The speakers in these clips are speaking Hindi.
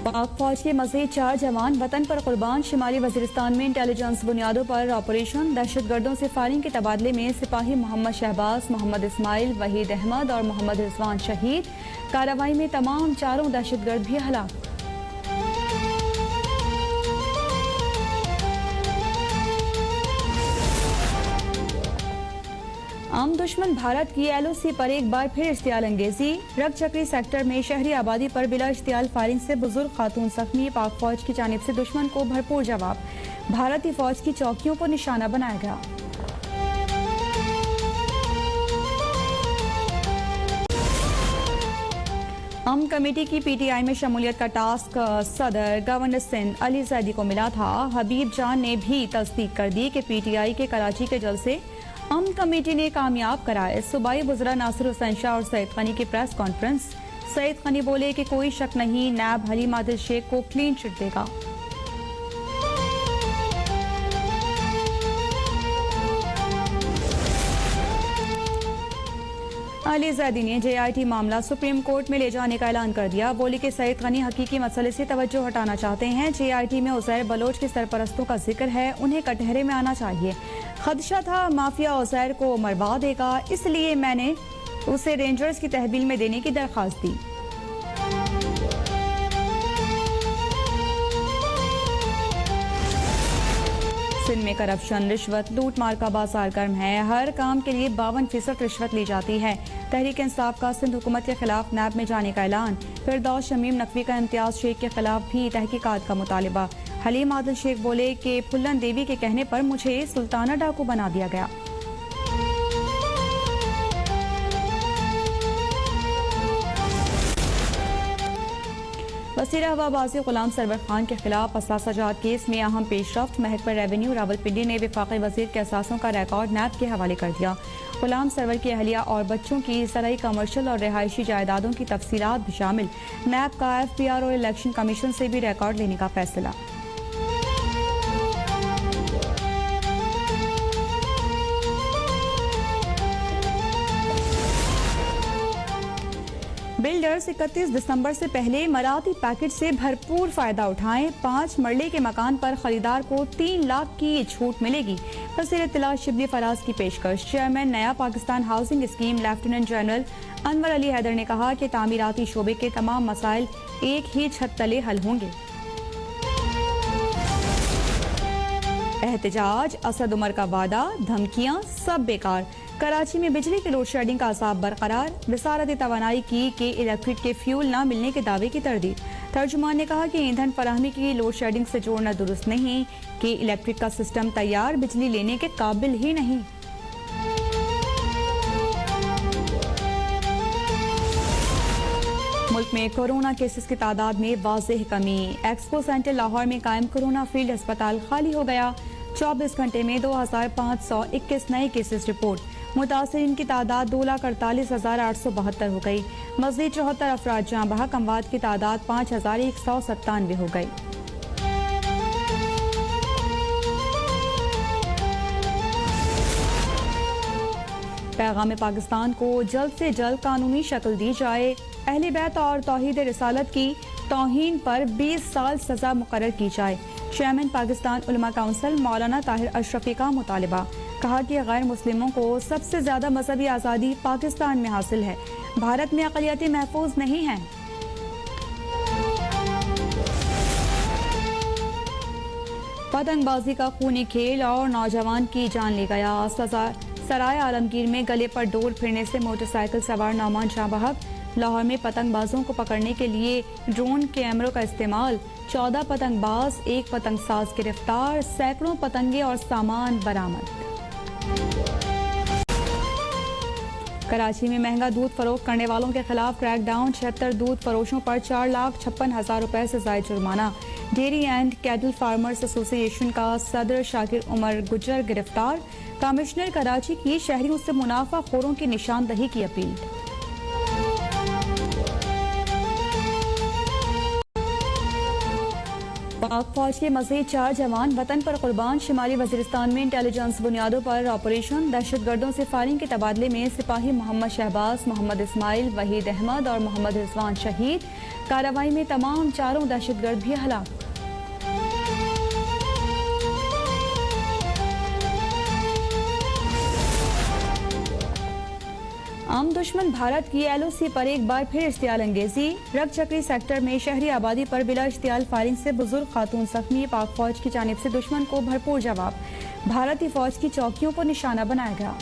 पाक फौज के मज़ीद 4 जवान वतन पर कुर्बान। शुमाली वजीरिस्तान में इंटेलिजेंस बुनियादों पर ऑपरेशन। दहशतगर्दों से फायरिंग के तबादले में सिपाही मोहम्मद शहबाज, मोहम्मद इस्माइल, वहीद अहमद और मोहम्मद रिजवान शहीद। कार्रवाई में तमाम 4 दहशतगर्द भी हलाक। आम दुश्मन भारत की LOC पर एक बार फिर इश्तियाल अंगेजी। रग चक्री सेक्टर में शहरी आबादी पर बिला इश्तियाल फायरिंग से बुजुर्ग खातून जख्मी। पाक फौज की जानिब से दुश्मन को भरपूर जवाब। भारतीय फौज की चौकियों को निशाना बनाया गया। अम कमेटी की PTI में शमूलियत का टास्क सदर गवर्नर सिंध अली जैदी को मिला था। हबीब जान ने भी तस्दीक कर दी कि PTI के कराची के जलसे अम कमेटी ने कामयाब कराए। सूबाई वज़रा नासिर हुसैन शाह और सईद गनी की प्रेस कॉन्फ्रेंस। सईद गनी बोले कि कोई शक नहीं, नैब हलीम आदिल शेख को क्लीन चिट देगा। अली जैदी ने JIT मामला सुप्रीम कोर्ट में ले जाने का ऐलान कर दिया। बोले कि सईद गनी हकीकी मसले से तवज्जो हटाना चाहते हैं। JIT में उज़ैर बलोच के सरपरस्तों का जिक्र है, उन्हें कटहरे में आना चाहिए। खदशा था माफिया उज़ैर को मरवा देगा, इसलिए मैंने उसे रेंजर्स की तहवील में देने की दरख्वास्त दी। सिंध में करप्शन, रिश्वत, लूट मार का बाजार गर्म है। हर काम के लिए 52% रिश्वत ली जाती है। तहरीक इंसाफ का सिंध हुकूमत के खिलाफ नैब में जाने का ऐलान। फिरदौस शमीम नकवी का इम्तियाज शेख के खिलाफ भी तहकीकात का मुतालिबा। हलीम आदिल शेख बोले कि फुल्लन देवी के कहने पर मुझे सुल्ताना डाकू बना दिया गया। वसीर हवाबाजी गुलाम सरवर खान के खिलाफ असासाजात केस में अहम पेशरफ्त। महकमा रेवेन्यू रावलपिंडी ने वफाकी वजीर के असासों का रिकॉर्ड नैब के हवाले कर दिया। गुलाम सरवर की अहलिया और बच्चों की ज़राई, कमर्शियल और रिहायशी जायदादों की तफसीलात भी शामिल। नैब का FPR और इलेक्शन कमीशन से भी रिकॉर्ड लेने का फैसला। बिल्डर्स 31 दिसंबर से पहले मराठी पैकेज से भरपूर फायदा उठाएं। 5 मरले के मकान पर खरीदार को 3 लाख की छूट मिलेगी। वज़ीर इत्तला शिबली फराज की पेशकश। Chairman Naya Pakistan housing scheme lieutenant general Anwar Ali Haider ने कहा कि तामीराती शोबे के तमाम मसाइल एक ही छत तले हल होंगे। एहतजाज, असद उमर का वादा, धमकियां सब बेकार। कराची में बिजली की लोड शेडिंग का असाब बरकरार। वजारत तवानाई की कि इलेक्ट्रिक के फ्यूल न मिलने के दावे की तरदीद। तर्जुमान ने कहा कि ईंधन फराहमी की लोड शेडिंग से जोड़ना दुरुस्त नहीं, कि इलेक्ट्रिक का सिस्टम तैयार, बिजली लेने के काबिल ही नहीं। मुल्क में कोरोना केसेस की तादाद में वाज़ेह कमी। एक्सपो सेंटर लाहौर में कायम कोरोना फील्ड अस्पताल खाली हो गया। 24 घंटे में 2521 नए केसेस रिपोर्ट। मुतासिरीन की तादाद 2,48,872 हो गई। मज़ीद 74 अफराद जाँ बहक। अमवात की तादाद 5,197 हो गई। पैगाम पाकिस्तान को जल्द से जल्द कानूनी शक्ल दी जाए। अहले बैत और तौहीद रिसालत की तौहीन पर 20 साल सजा मुकर्रर की जाए। चेयरमैन पाकिस्तान उलमा काउंसिल मौलाना ताहिर अशरफी का मुतालिबा। कहा कि गैर मुस्लिमों को सबसे ज्यादा मजहबी आज़ादी पाकिस्तान में हासिल है, भारत में अक़लियतें महफूज नहीं हैं। पतंगबाजी का खूनी खेल और नौजवान की जान ले गया। सराय आलमगीर में गले पर डोर फिरने से मोटरसाइकिल सवार नौमान जाँ बहक। लाहौर में पतंगबाजों को पकड़ने के लिए ड्रोन कैमरों का इस्तेमाल। 14 पतंगबाज, 1 पतंगसाज गिरफ्तार। सैकड़ों पतंगे और सामान बरामद। कराची में महंगा दूध फरोख्त करने वालों के खिलाफ क्रैकडाउन। 76 दूध फरोशों पर 4,56,000 रुपए से ज़ायद जुर्माना। Dairy and cattle farmers association का सदर शाकिर उमर गुजर गिरफ्तार। कमिश्नर कराची की शहरियों से मुनाफा खोरों की निशानदही की अपील। पाक फौज के मज़ीद 4 जवान वतन पर कुर्बान। शुमाली वजीरिस्तान में इंटेलिजेंस बुनियादों पर ऑपरेशन। दहशतगर्दों से फायरिंग के तबादले में सिपाही मोहम्मद शहबाज, मोहम्मद इस्माइल, वहीद अहमद और मोहम्मद रिजवान शहीद। कार्रवाई में तमाम 4 दहशतगर्द भी हलाक। आम दुश्मन भारत की LOC पर एक बार फिर इश्तियाल अंगेजी। रगचक्री सेक्टर में शहरी आबादी पर बिला इश्तियाल फायरिंग से बुजुर्ग खातून जख्मी। पाक फौज की जानिब से दुश्मन को भरपूर जवाब। भारतीय फौज की चौकियों को निशाना बनाया गया।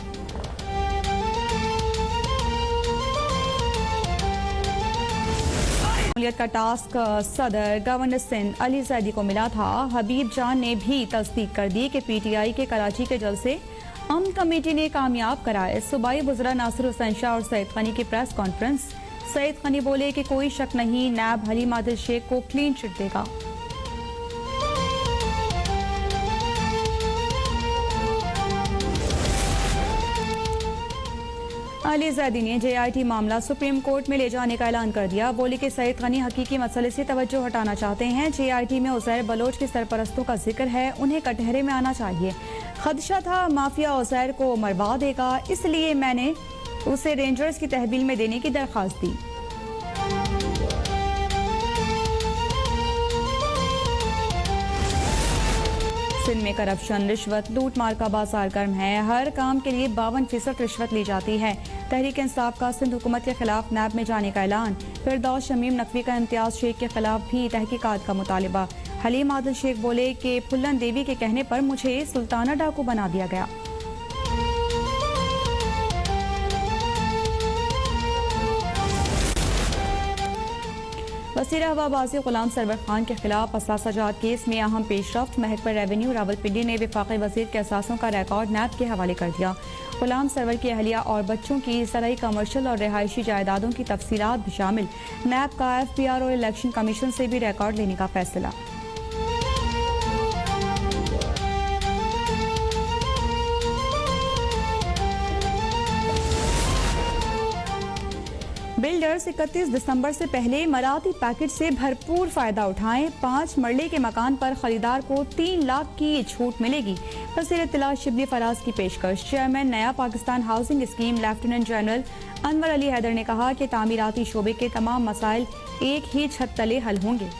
का टास्क सदर गवर्नर सिंध अली जैदी को मिला था। हबीब जान ने भी तस्दीक कर दी कि PTI के कराची के जलसे अमन कमेटी ने कामयाब कराए। सूबाई वज़रा नासिर हुसैन शाह और सईद गनी की प्रेस कॉन्फ्रेंस। सईद गनी बोले कि कोई शक नहीं, नैब हलीम आदिल शेख को क्लीन चिट देगा। अली जैदी ने JIT मामला सुप्रीम कोर्ट में ले जाने का ऐलान कर दिया। बोले कि सईद गनी हकीकी मसले से तवज्जो हटाना चाहते हैं। JIT में उज़ैर बलोच के सरपरस्तों का जिक्र है, उन्हें कटहरे में आना चाहिए। खदशा था माफिया उज़ैर को मरवा देगा, इसलिए मैंने उसे रेंजर्स की तहवील में देने की दरख्वास्त दी। सिंध में करप्शन, रिश्वत, लूट मार का बाजार गर्म है। हर काम के लिए 52% रिश्वत ली जाती है। तहरीक इंसाफ का सिंध हुकूमत के खिलाफ नैब में जाने का ऐलान। फिरदौस शमीम नकवी का इम्तियाज शेख के खिलाफ भी तहकीकात का मुतालिबा। हलीम आदिल शेख बोले कि फुल्लन देवी के कहने पर मुझे सुल्ताना डाकू बना दिया गया। वसीर हवाबाजी गुलाम सरवर खान के खिलाफ असासाजात केस में अहम पेशरफ्त। महकमा रेवेन्यू रावलपिंडी ने वफाकी वजीर के असासों का रिकॉर्ड नैब के हवाले कर दिया। गुलाम सरवर की अहलिया और बच्चों की ज़राई, कमर्शियल और रिहायशी जायदादों की तफसीलात भी शामिल। नैब का FPR और इलेक्शन कमीशन से भी रिकॉर्ड लेने का फैसला। बिल्डर्स 31 दिसंबर से पहले मराठी पैकेज से भरपूर फायदा उठाएं। 5 मरले के मकान पर खरीदार को 3 लाख की छूट मिलेगी। वज़ीर इत्तला शिबली फराज की पेशकश। Chairman Naya Pakistan housing scheme lieutenant general Anwar Ali Haider ने कहा कि तामीराती शोबे के तमाम मसाइल एक ही छत तले हल होंगे।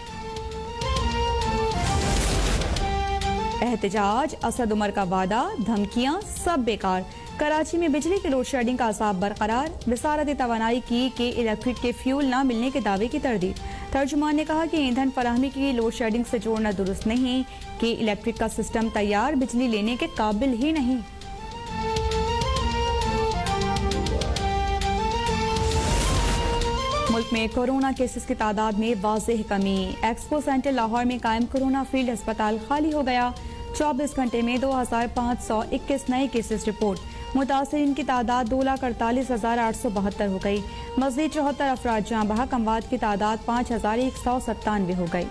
एहतजाज, असद उमर का वादा, धमकियां सब बेकार। कराची में बिजली की लोड शेडिंग का असाब बरकरार। वजारत तवानाई की कि इलेक्ट्रिक के फ्यूल न मिलने के दावे की तरदीद। तर्जुमान ने कहा कि ईंधन फराहमी की लोड शेडिंग से जोड़ना दुरुस्त नहीं, कि इलेक्ट्रिक का सिस्टम तैयार, बिजली लेने के काबिल ही नहीं। मुल्क में कोरोना केसेस की तादाद में वाज़ेह कमी। एक्सपो सेंटर लाहौर में कायम कोरोना फील्ड अस्पताल खाली हो गया। 24 घंटे में 2521 नए केसेस रिपोर्ट। मुतासरीन की तादाद 2,48,872 हो गई। मज़ीद 74 अफराद जाँ बहक। अमवात की तादाद 5,197 हो गई।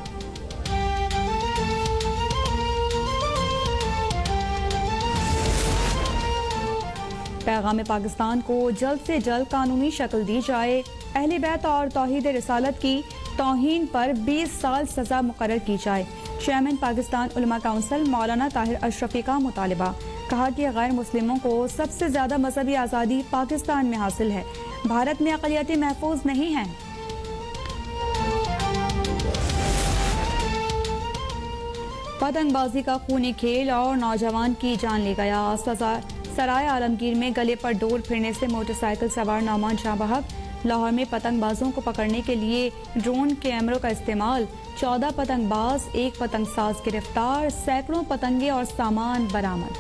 पैगाम पाकिस्तान को जल्द से जल्द कानूनी शक्ल दी जाए। अहले बैत और तौहीद रिसालत की तौहीन पर 20 साल सजा मुकर्रर की जाए। चेयरमैन पाकिस्तान उलमा काउंसिल मौलाना ताहिर अशरफी का मुतालिबा। कहा कि गैर मुस्लिमों को सबसे ज्यादा मजहबी आज़ादी पाकिस्तान में हासिल है, भारत में अक़लियतें महफूज नहीं हैं। पतंगबाजी का खूनी खेल और नौजवान की जान ले गया। सराय आलमगीर में गले पर डोर फिरने से मोटरसाइकिल सवार नौमान जाँ बहक। लाहौर में पतंगबाजों को पकड़ने के लिए ड्रोन कैमरों का इस्तेमाल। 14 पतंगबाज, 1 पतंगसाज गिरफ्तार। सैकड़ों पतंगे और सामान बरामद।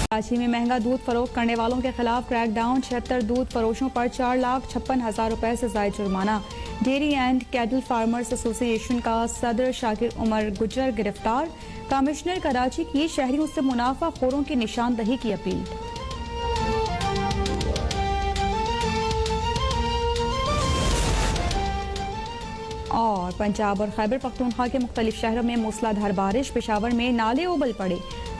कराची में महंगा दूध फरोख्त करने वालों के खिलाफ क्रैकडाउन। 76 दूध फरोशों पर 4,56,000 रुपए से ज़ायद जुर्माना। Dairy and cattle farmers association का सदर शाकिर उमर गुज्जर गिरफ्तार। कमिश्नर कराची की शहरियों से मुनाफा खोरों की निशानदही की अपील। और पंजाब और खैबर पख्तूनख्वा के मुख्तलिफ शहरों में मूसलाधार बारिश। पेशावर में नाले उबल पड़े।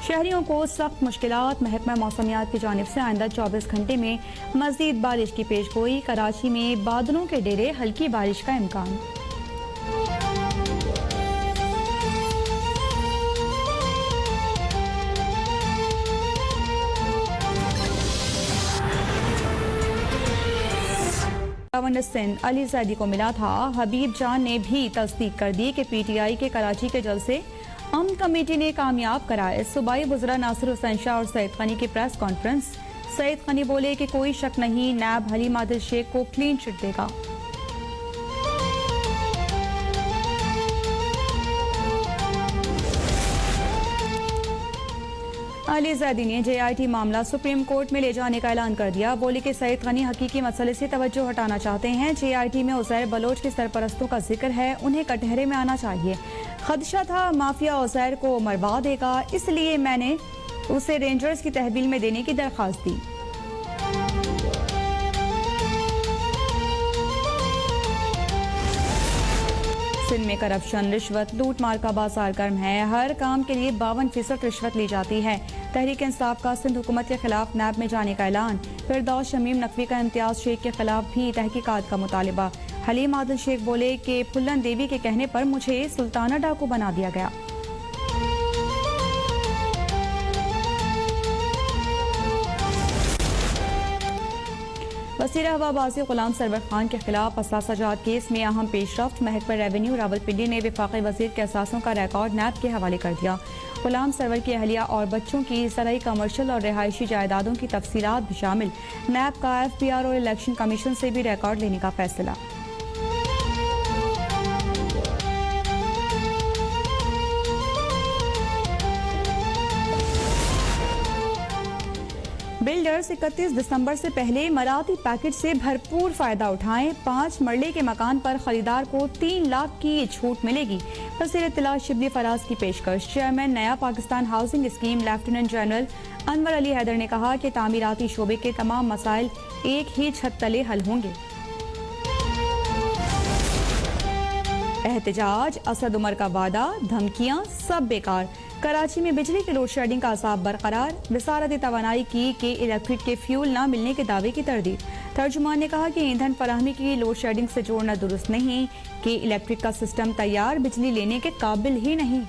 शहरियों को सख्त मुश्किलात। महकमा मौसमियात की जानिब से आइंदा 24 घंटे में मजीद बारिश की पेशगोई। कराची में बादलों के डेरे, हल्की बारिश का इम्कान। गवर्नर सिंध अली जैदी को मिला था। हबीब जान ने भी तस्दीक कर दी कि PTI के कराची के जलसे अमन कमेटी ने कामयाब कराए। सूबाई वज़रा नासिर हुसैन शाह और सईद गनी की प्रेस कॉन्फ्रेंस। सईद गनी बोले कि कोई शक नहीं, नैब हलीम आदिल शेख को क्लीन चिट देगा। अली जैदी ने JIT मामला सुप्रीम कोर्ट में ले जाने का ऐलान कर दिया। बोले कि सईद गनी हकीकी मसले से तवज्जो हटाना चाहते हैं। JIT में उज़ैर बलोच के सरपरस्तों का जिक्र है, उन्हें कटहरे में आना चाहिए। खदशा था माफिया उज़ैर को मरवा देगा, इसलिए मैंने उसे रेंजर्स की तहवील में देने की दरख्वास्त दी। सिंध में करप्शन, रिश्वत, लूट मार का बाजार गर्म है। हर काम के लिए 52% रिश्वत ली जाती है। तहरीक इंसाफ का सिंध हुकूमत के खिलाफ नैब में जाने का ऐलान। फिरदौस शमीम नकवी का इम्तियाज शेख के खिलाफ भी तहकीकात का मुतालिबा। हलीम आदिल शेख बोले कि फुल्लन देवी के कहने पर मुझे सुल्ताना डाकू बना दिया गया। वज़ीर हवाबाजी गुलाम सरवर खान के खिलाफ असासाजात केस में अहम पेशरफ्त। महकमा रेवेन्यू रावलपिंडी ने वफाकी वज़ीर के असासों का रिकॉर्ड नैब के हवाले कर दिया। गुलाम सरवर की अहलिया और बच्चों की ज़राई, कमर्शल और रिहायशी जायदादों की तफसीलात भी शामिल। नैब का FBR और इलेक्शन कमीशन से भी रिकॉर्ड लेने का फैसला। बिल्डर्स 31 दिसंबर से पहले मराठी पैकेज से भरपूर फायदा उठाएं। 5 मरले के मकान पर खरीदार को 3 लाख की छूट मिलेगी। वज़ीर इत्तला शिबली फराज की पेशकश। Chairman Naya Pakistan housing scheme lieutenant general Anwar Ali Haider ने कहा कि तामीराती शोबे के तमाम मसाइल एक ही छत तले हल होंगे। एहतजाज, असद उमर का वादा, धमकियां सब बेकार। कराची में बिजली के लोड शेडिंग का असाब बरकरार। वजारत तवानाई की कि इलेक्ट्रिक के फ्यूल न मिलने के दावे की तरदीद। तर्जुमान ने कहा कि ईंधन फराहमी की लोड शेडिंग से जोड़ना दुरुस्त नहीं, कि इलेक्ट्रिक का सिस्टम तैयार बिजली लेने के काबिल ही नहीं।